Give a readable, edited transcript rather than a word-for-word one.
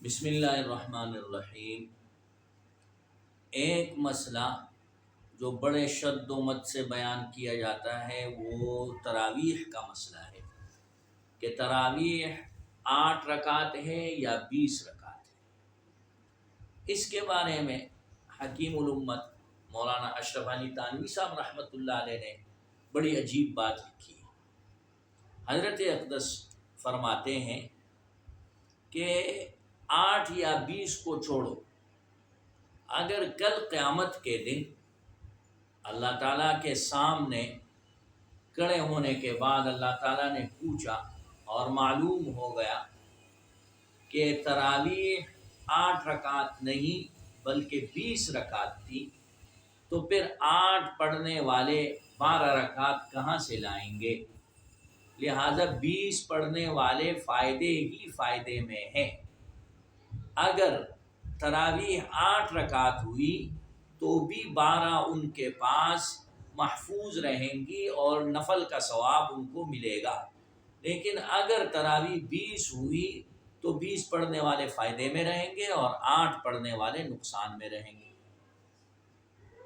بسم اللہ الرحمن الرحیم۔ ایک مسئلہ جو بڑے شد و مد سے بیان کیا جاتا ہے وہ تراویح کا مسئلہ ہے کہ تراویح 8 رکعت ہے یا 20 رکعت ہے۔ اس کے بارے میں حکیم الامت مولانا اشرف علی تھانوی صاحب رحمۃ اللہ علیہ نے بڑی عجیب بات لکھی ہے۔ حضرت اقدس فرماتے ہیں کہ 8 یا 20 کو چھوڑو، اگر کل قیامت کے دن اللہ تعالیٰ کے سامنے کھڑے ہونے کے بعد اللہ تعالیٰ نے پوچھا اور معلوم ہو گیا کہ تراویح 8 رکعت نہیں بلکہ 20 رکعت تھی، تو پھر 8 پڑھنے والے 12 رکعت کہاں سے لائیں گے؟ لہذا 20 پڑھنے والے فائدے ہی فائدے میں ہیں۔ اگر تراویح 8 رکعت ہوئی تو بھی 12 ان کے پاس محفوظ رہیں گی اور نفل کا ثواب ان کو ملے گا، لیکن اگر تراویح 20 ہوئی تو 20 پڑھنے والے فائدے میں رہیں گے اور 8 پڑھنے والے نقصان میں رہیں گے۔